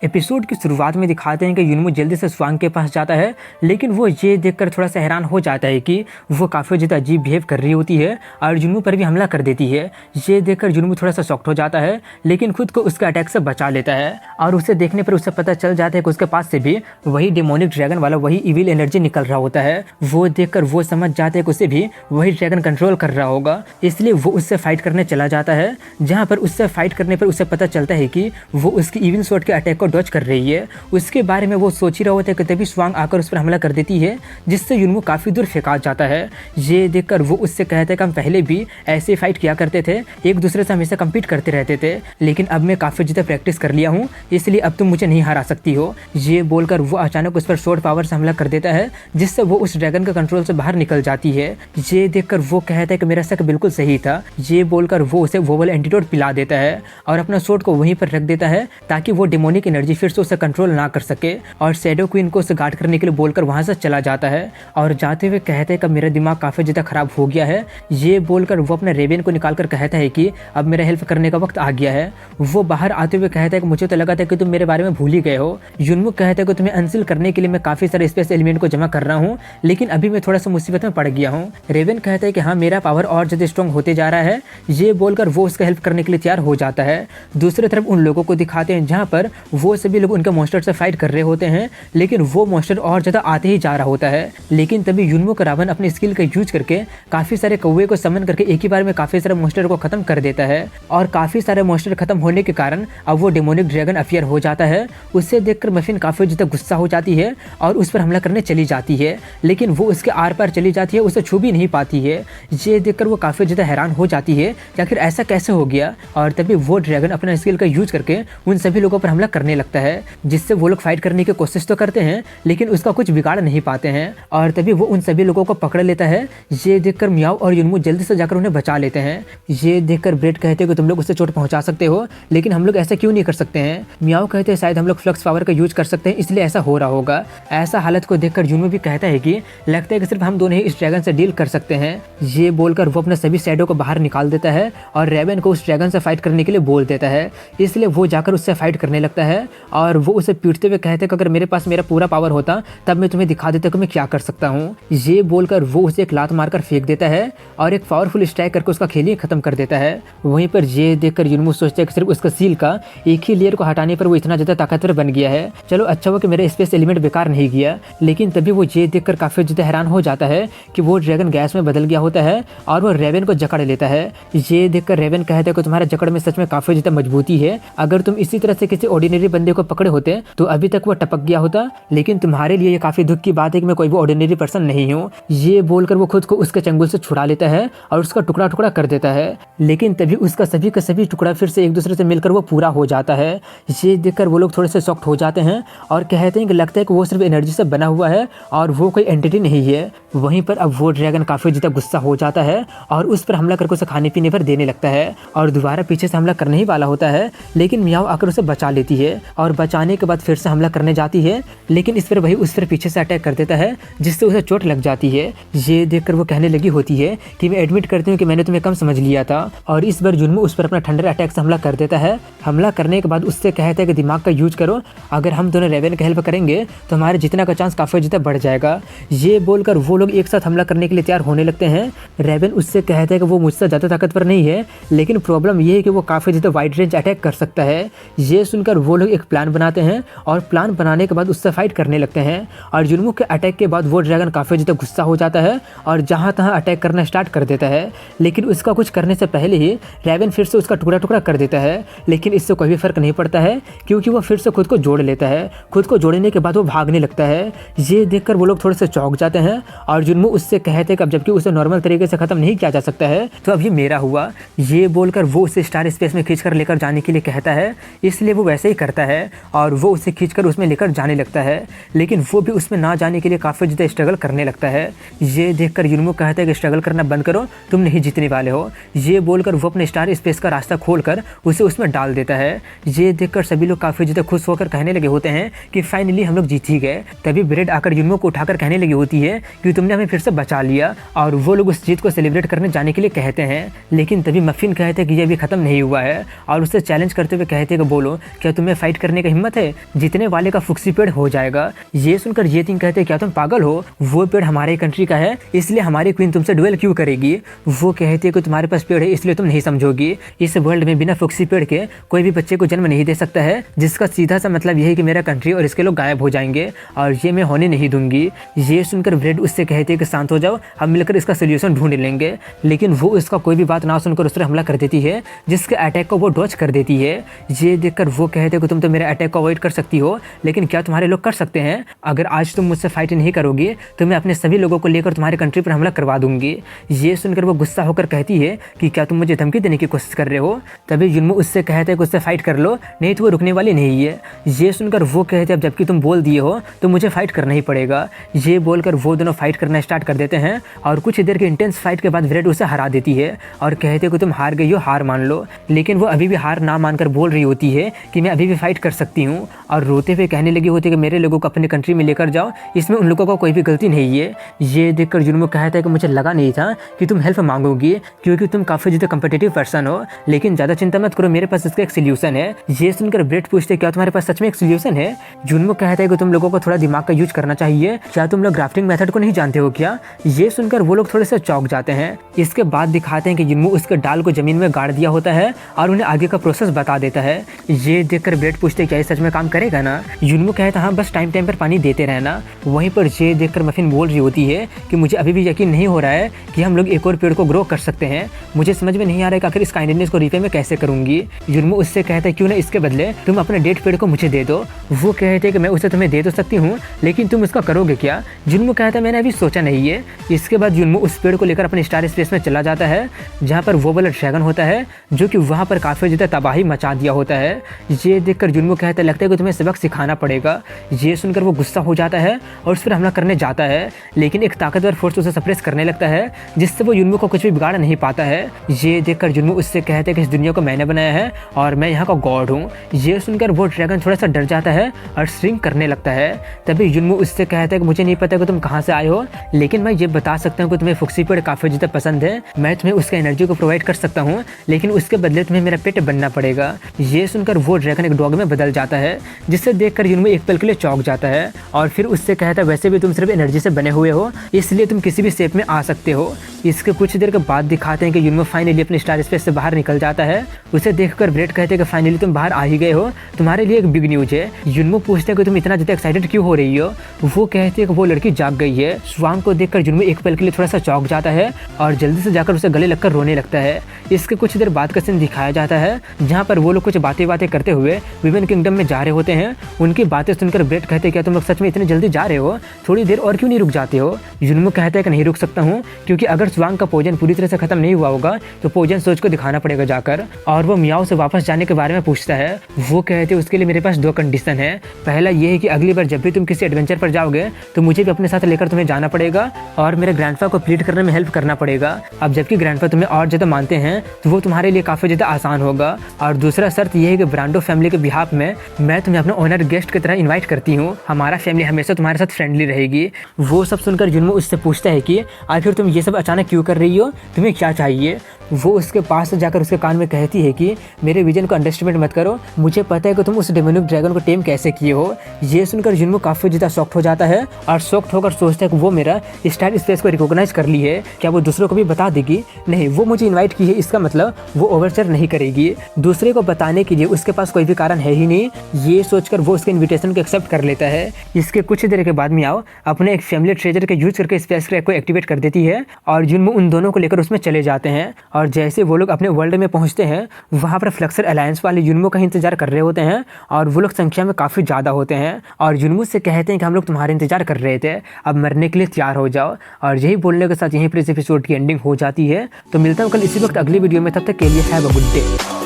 Episode की शुरुआत में दिखाते हैं कि युनमू जल्दी से स्वांग के पास जाता है, लेकिन वो ये देखकर थोड़ा सा हैरान हो जाता है कि वो काफ़ी ज़्यादा अजीब बिहेव कर रही होती है और युनमू पर भी हमला कर देती है। ये देखकर युनमू थोड़ा सा शॉक्ड हो जाता है, लेकिन खुद को उसके अटैक से बचा लेता है और उसे देखने पर उसे पता चल जाता है कि उसके पास से भी वही डेमोनिक ड्रैगन वाला वही इविल एनर्जी निकल रहा होता है। वो देखकर वो समझ जाते हैं कि उसे भी वही ड्रैगन कंट्रोल कर रहा होगा, इसलिए वो उससे फाइट करने चला जाता है। जहाँ पर उससे फाइट करने पर उसे पता चलता है कि वो उसकी इविल स्वॉर्ड के अटैक को डॉज कर रही है। उसके बारे में वो सोच ही रहा होता है कि तभी स्वांग आकर उस पर हमला कर देती है, जिससे युनमू काफ़ी दूर फेंका जाता है। ये देखकर वो उससे कहता है कि हम पहले भी ऐसे फाइट किया करते थे, एक दूसरे से हमेशा कम्पीट करते रहते थे, लेकिन अब मैं काफ़ी ज़्यादा प्रैक्टिस कर लिया हूँ, इसलिए अब तुम मुझे नहीं हरा सकती हो। ये बोलकर वो अचानक उस पर स्वॉर्ड पावर से हमला कर देता है, जिससे वो उस ड्रैगन के कंट्रोल से बाहर निकल जाती है। ये देखकर वो कहता है कि मेरा शक बिल्कुल सही था। ये बोलकर वो उसे वो वाला एंटीडोट पिला देता है और अपना स्वॉर्ड को वहीं पर रख देता है ताकि वो डेमोनिक एनर्जी फिर से उसे कंट्रोल ना कर सके, और शैडो क्वीन को उसे गार्ड करने के लिए बोलकर वहां से चला जाता है और जाते हुए कहते हैं कि मेरा दिमाग काफ़ी ज़्यादा खराब हो गया है। ये बोलकर वो अपने रेवेन को निकालकर कहता है कि अब मेरा हेल्प करने का वक्त आ गया है। वो बाहर आते हुए कहता है कि मुझे तो लगा था कि तुम मेरे बारे में भूल ही गए हो। युनमू कहता है कि तुम्हें अनसील करने के लिए मैं काफ़ी सारे स्पेस एलिमेंट को जमा कर रहा हूँ, लेकिन अभी मैं थोड़ा सा मुसीबत में पड़ गया हूँ। रेवेन कहता है कि हाँ, मेरा पावर और ज़्यादा स्ट्रॉन्ग होते जा रहा है। ये बोलकर वो उसका हेल्प करने के लिए तैयार हो जाता है। दूसरी तरफ उन लोगों को दिखाते हैं जहाँ पर वो सभी लोग उनके मॉन्स्टर से फाइट कर रहे होते हैं, लेकिन वो मॉन्स्टर और ज़्यादा आते ही जा रहा होता है। लेकिन तभी युनमू का रावण अपनी स्किल का यूज करके काफ़ी सारे कौवे को समन करके एक ही बार में काफ़ी सारे मॉन्स्टर को खत्म कर देता है, और काफ़ी सारे मॉन्स्टर खत्म होने के कारण अब वो डेमोनिक ड्रैगन अपीयर हो जाता है। उससे देखकर मफिन काफ़ी ज़्यादा गुस्सा हो जाती है और उस पर हमला करने चली जाती है, लेकिन वो उसके आर पार चली जाती है, उसे छू भी नहीं पाती है। ये देखकर वो काफ़ी ज़्यादा हैरान हो जाती है कि आखिर ऐसा कैसे हो गया, और तभी वो ड्रैगन अपना स्किल का यूज करके उन सभी लोगों पर हमला करने लगता है, जिससे वो लोग फाइट करने की कोशिश तो करते हैं लेकिन उसका कुछ बिगाड़ नहीं पाते हैं, और तभी वो उन सभी लोगों को पकड़ लेता है। ये देखकर मियाओ और युनमू जल्दी से जाकर उन्हें बचा लेते हैं। ये देखकर ब्रेड कहते हैं कि तुम लोग उससे चोट पहुंचा सकते हो, लेकिन हम लोग ऐसा क्यों नहीं कर सकते हैं। मियाओ कहते हैं शायद हम लोग फ्लक्स पावर का यूज कर सकते हैं, इसलिए ऐसा हो रहा होगा। ऐसा हालत को देखकर युनमू भी कहता है कि लगता है कि सिर्फ हम दोनों ही इस ड्रैगन से डील कर सकते हैं। ये बोलकर वो अपने सभी शैडो को बाहर निकाल देता है और रेवेन को उस ड्रैगन से फाइट करने के लिए बोल देता है, इसलिए वो जाकर उससे फाइट करने लगता है और वो उसे पीटते हुए कहते हैं कि अगर मेरे पास मेरा पूरा पावर होता तब मैं तुम्हें दिखा देता कि मैं क्या कर सकता हूँ। ये बोलकर वो उसे एक लात मारकर फेंक देता है और एक पावरफुल स्ट्राइक करके उसका खेल ही खत्म कर देता है। वहीं पर ये देखकर युनमू सोचता है कि सिर्फ उसका सील का एक ही लेयर को हटाने पर वो इतना ज़्यादा ताकतवर बन गया है। चलो अच्छा हुआ कि मेरा स्पेस एलिमेंट बेकार नहीं गया, लेकिन तभी वो ये देखकर काफ़ी ज़्यादा हैरान हो जाता है कि वो ड्रैगन गैस में बदल गया होता है और वो रेवेन को जकड़ लेता है। ये देखकर रेवेन कहता है कि तुम्हारा जकड़ में सच में काफ़ी ज़्यादा मजबूती है, अगर तुम इसी तरह से किसी ऑर्डिनरी बंदे को पकड़े होते तो अभी तक वो टपक गया होता, लेकिन तुम्हारे लिए ये काफ़ी दुख की बात है कि मैं कोई भी ऑर्डिनरी पर्सन नहीं हूँ। ये बोलकर वो खुद को उसके चंगुल से छुड़ा लेता है और उसका टुकड़ा टुकड़ा कर देता है, लेकिन तभी उसका सभी का सभी टुकड़ा फिर से एक दूसरे से मिलकर वो पूरा हो जाता है। ये देखकर वो लोग थोड़े से शॉक्ड हो जाते हैं और कहते हैं कि लगता है कि वो सिर्फ एनर्जी से बना हुआ है और वो कोई एंटिटी नहीं है। वहीं पर अब वो ड्रैगन काफ़ी ज़्यादा गुस्सा हो जाता है और उस पर हमला करके उसे खाने पीने पर देने लगता है और दोबारा पीछे से हमला करने ही वाला होता है, लेकिन मियाओ आकर उसे बचा लेती है और बचाने के बाद फिर से हमला करने जाती है, लेकिन इस पर वही उस पर पीछे से अटैक कर देता है, जिससे उसे चोट लग जाती है। ये देखकर वो कहने लगी होती है कि मैं एडमिट करती हूँ कि मैंने तुम्हें कम समझ लिया था, और इस बार युनमू उस पर अपना थंडर अटैक से हमला कर देता है। हमला करने के बाद उससे कहता है कि दिमाग का यूज करो, अगर हम दोनों रेवेन का हेल्प करेंगे तो हमारे जीतने का चांस काफ़ी ज़्यादा बढ़ जाएगा। ये बोलकर वो लोग एक साथ हमला करने के लिए तैयार होने लगते हैं। रेवेन उससे कहता है कि वो मुझसे ज़्यादा ताकतवर नहीं है, लेकिन प्रॉब्लम ये है कि वो काफ़ी ज़्यादा वाइड रेंज अटैक कर सकता है। ये सुनकर वो लोग एक प्लान बनाते हैं और प्लान बनाने के बाद उससे फाइट करने लगते हैं, और युनमू के अटैक के बाद वो ड्रैगन काफ़ी ज़्यादा गुस्सा हो जाता है और जहाँ तहाँ अटैक करना स्टार्ट कर देता है, लेकिन उसका कुछ करने से पहले ही रेवेन फिर से उसका टुकड़ा टुकड़ा कर देता है, लेकिन इससे कोई भी फर्क नहीं पड़ता है क्योंकि वो फिर से खुद को जोड़ लेता है। खुद को जोड़ने के बाद वो भागने लगता है। ये देखकर वो लोग थोड़े से चौंक जाते हैं और युनमू उससे कहते हैं कि अब जबकि उसे नॉर्मल तरीके से ख़त्म नहीं किया जा सकता है तो अब ये मेरा हुआ। ये बोलकर वो उसे स्टार स्पेस में खींचकर लेकर जाने के लिए कहता है, इसलिए वो वैसे ही करता है और वो उसे खींचकर उसमें लेकर जाने लगता है, लेकिन वो भी उसमें ना जाने के लिए काफ़ी ज़्यादा स्ट्रगल करने लगता है। ये देखकर युनमू कहता है कि स्ट्रगल करना बंद करो, तुम नहीं जीतने वाले हो। ये बोलकर वो अपने स्टार स्पेस का रास्ता खोलकर उसे उसमें डाल देता है। ये देखकर सभी लोग काफ़ी ज़्यादा खुश होकर कहने लगे होते हैं कि फाइनली हम लोग जीत ही गए। तभी ब्रेड आकर युनमू को उठाकर कहने लगी होती है कि तुमने हमें फिर से बचा लिया, और वो लोग उस जीत को सेलिब्रेट करने जाने के लिए कहते हैं, लेकिन तभी मफिन कहते हैं कि ये भी ख़त्म नहीं हुआ है और उससे चैलेंज करते हुए कहते हैं कि बोलो क्या तुम्हें फाइट करने का हिम्मत है, जितने वाले का फुक्सी पेड़ हो जाएगा। ये सुनकर ये थिंग कहते क्या तुम पागल हो, वो पेड़ हमारे कंट्री का है, इसलिए हमारी क्वीन तुमसे डुएल क्यों करेगी। वो कहती है कि तुम्हारे पास पेड़ है इसलिए तुम नहीं समझोगी, इस वर्ल्ड में बिना फुक्सी पेड़ के कोई भी बच्चे को जन्म नहीं दे सकता है, जिसका सीधा सा मतलब यही कि मेरा कंट्री और इसके लोग गायब हो जाएंगे और ये मैं होने नहीं दूंगी। ये सुनकर ब्रेड उससे कहती है कि शांत हो जाओ, हम मिलकर इसका सोल्यूशन ढूंढ लेंगे। लेकिन वो उसका कोई भी बात ना सुनकर उस पर हमला कर देती है, जिसके अटैक को वो डॉज कर देती है। ये देखकर वो कहते हैं कि तुम तो मेरे अटैक को अवॉइड कर सकती हो, लेकिन क्या तुम्हारे लोग कर सकते हैं? अगर आज तुम मुझसे फाइट नहीं करोगी तो मैं अपने सभी लोगों को लेकर तुम्हारे कंट्री पर हमला करवा दूंगी। ये सुनकर वो गुस्सा होकर कहती है कि क्या तुम मुझे धमकी देने की कोशिश कर रहे हो? तभी जुन्मो उससे कहते हैं कि उससे फाइट कर लो, नहीं तो वो रुकने वाली नहीं है। ये सुनकर वो कहते हैं अब जबकि तुम बोल दिए हो तो मुझे फाइट करना ही पड़ेगा। ये बोलकर वो दोनों फाइट करना स्टार्ट कर देते हैं और कुछ देर के इंटेंस फाइट के बाद ब्रेड उसे हरा देती है और कहते हैं कि तुम हार गई हो, हार मान लो। लेकिन वो अभी भी हार ना मानकर बोल रही होती है कि मैं अभी भी फाइट कर सकती हूँ और रोते हुए कहने लगी होती है कि मेरे लोगों को अपने कंट्री में लेकर जाओ, इसमें उन लोगों का कोई भी गलती नहीं है। ये देखकर जुन्मो कहता है कि मुझे लगा नहीं था कि तुम हेल्प मांगोगी, क्योंकि तुम काफ़ी ज़्यादा कम्पिटिटिव पर्सन हो, लेकिन ज़्यादा चिंता मत करो, मेरे पास इसका एक सोल्यूशन है। ये सुनकर ब्रेड पूछते क्या तुम्हारे पास सच में एक सोल्यूशन है? जुन्मो कहता है कि तुम लोगों को थोड़ा दिमाग का यूज करना चाहिए, क्या तुम लोग ग्राफ्टिंग मेथड को नहीं जानते हो क्या? ये सुनकर वो लोग थोड़े से चौंक जाते हैं। इसके बाद दिखाते हैं कि जुन्मो उसके डाल को जमीन में गाड़ दिया होता है और उन्हें आगे का प्रोसेस बता देता है। ये देखकर ब्रेड पूछते क्या ये सच में काम करेगा ना? जुन्मो कहता हाँ, बस टाइम टाइम पर पानी देते रहना। वहीं पर ये देखकर मफिन बोल रही होती है कि मुझे अभी भी यकीन नहीं हो रहा है कि हम लोग एक और पेड़ को ग्रो कर सकते हैं, मुझे समझ में नहीं आ रहा है कि आखिर इस काइंडनेस को रिपे में कैसे करूंगी। जुन्मो उससे कहता है क्यों ना इसके बदले तुम अपने डेड पेड़ को मुझे दे दो। वो कहते हैं कि मैं उसे तुम्हें दे तो सकती हूँ, लेकिन तुम उसका करोगे क्या? जुन्मो कहता है मैंने अभी सोचा नहीं है। इसके बाद जुन्मो उस पेड़ को लेकर अपने स्टार स्पेस में चला जाता है, जहाँ पर वो वाला ड्रैगन होता है जो कि वहाँ पर काफ़ी ज़्यादा तबाही मचा दिया होता है। ये देखकर जुन्मो कहता है लगता है कि तुम्हें सबक सिखाना पड़ेगा। ये सुनकर वो गुस्सा हो जाता है और उस पर हमला करने जाता है, लेकिन एक ताकतवर फोर्स उसे सप्रेस करने लगता है, जिससे वो जुन्मो को कुछ भी बिगाड़ नहीं पाता है। ये देखकर जुन्मो उससे कहते हैं कि इस दुनिया को मैंने बनाया है और मैं यहाँ का गॉड हूँ। ये सुनकर वो ड्रैगन थोड़ा सा डर जाता है और श्रिंक करने लगता है। तभी जुन्मो उससे कहता है कि मुझे नहीं पता कि तुम कहाँ से आए हो, लेकिन मैं ये बता सकता हूँ कि तुम्हें फुक्सी पेड़ काफ़ी ज़्यादा पसंद है, मैं तुम्हें उसका एनर्जी को प्रोवाइड कर सकता हूँ, लेकिन उसके बदले तुम्हें मेरा पेट बनना पड़ेगा। ये सुनकर वो ड्रैगन एक डॉग में बदल जाता है, जिससे देखकर जुन्मो एक पल के लिए चौंक जाता है और फिर उससे कहता है वैसे भी तुम सिर्फ एनर्जी से बने हुए हो, इसलिए तुम किसी भी शेप में आ सकते हो। इसके कुछ देर के बाद दिखाते हैं कि जुन्मो फाइनली अपने स्टार स्पेस से बाहर निकल जाता है। उसे देखकर ब्रेड कहते हैं कि फाइनली तुम बाहर आ ही गए हो, तुम्हारे लिए एक बिग न्यूज है। जुन्मो पूछते हैं कि तुम इतना ज़्यादा एक्साइटेड क्यों हो रही हो? वो कहते हैं कि वो लड़की जाग गई है। स्वांग को देखकर जुन्मो एक पल के लिए थोड़ा सा चौंक जाता है और जल्दी से जाकर उसे गले लगकर रोने लगता है। इसके कुछ देर बाद का सीन दिखाया जाता है, जहाँ पर वो लोग कुछ बातें करते हुए विमेन किंगडम में जा रहे होते हैं। उनकी बातें सुनकर ब्रेड कहते हैं क्या तुम लोग सच में इतने जल्दी जा रहे हो, थोड़ी देर और क्यों नहीं रुक जाते हो? जुन्मो कहता है कि नहीं रुक सकता हूँ, क्योंकि अगर स्वांग का पोजन पूरी तरह से खत्म नहीं हुआ होगा तो पोजन सोच को दिखाना पड़ेगा जाकर। और वो मियाओ से वापस जाने के बारे में पूछता है। वो कहते हैं उसके लिए मेरे पास 2 कंडीशन है। पहला ये है कि अगली बार जब भी तुम किसी एडवेंचर पर जाओगे तो मुझे भी अपने साथ लेकर तुम्हें जाना पड़ेगा और मेरे ग्रैंडफा को प्लीड करने में हेल्प करना पड़ेगा। अब जबकि ग्रैंडफा तुम्हें और ज़्यादा मानते हैं तो वो तुम्हारे लिए काफ़ी ज़्यादा आसान होगा। और दूसरा शर्त यह है कि ब्रांडो फैमिली के बिहाफ में मैं तुम्हें अपना ऑनर गेस्ट की तरह इन्वाइट करती हूँ, हमारा फैमिली हमेशा तुम्हारे साथ फ्रेंडली रहेगी। वो सब सुनकर जुन्मो उससे पूछता है कि आखिर तुम ये सब अचानक क्यों कर रही हो, तुम्हें क्या चाहिए? वो उसके पास से जाकर उसके कान में कहती है कि मेरे विजन को अंडरस्टिमेट मत करो, मुझे पता है कि तुम उस डेमोनिक ड्रैगन को टेम कैसे किए हो। ये सुनकर जुन्मो काफ़ी ज़्यादा शॉक्ट हो जाता है और शॉक्ट होकर सोचता है कि वो मेरा स्टार स्पेस को रिकॉग्नाइज कर ली है, क्या वो दूसरों को भी बता देगी? नहीं, वो मुझे इन्वाइट की है, इसका मतलब वो ओवरचर नहीं करेगी। दूसरे को बताने के लिए उसके पास कोई भी कारण है ही नहीं। ये सोचकर वो उसके इन्विटेशन को एक्सेप्ट कर लेता है। इसके कुछ देर के बाद मियाओ अपने एक फैमिली ट्रेजर के यूज करके स्पेस क्रैक को एक्टिवेट कर देती है और जुन्मो उन दोनों को लेकर उसमें चले जाते हैं। और जैसे वो लोग अपने वर्ल्ड में पहुंचते हैं, वहाँ पर फ्लक्सर अलायंस वाले जुन्मो का इंतजार कर रहे होते हैं और वो लोग संख्या में काफ़ी ज़्यादा होते हैं और जुन्मो से कहते हैं कि हम लोग तुम्हारे इंतजार कर रहे थे, अब मरने के लिए तैयार हो जाओ। और यही बोलने के साथ यहीं पर इस एपिसोड की एंडिंग हो जाती है। तो मिलता हूँ कल इसी वक्त अगली वीडियो में, तब तक के लिए हैव अ गुड डे।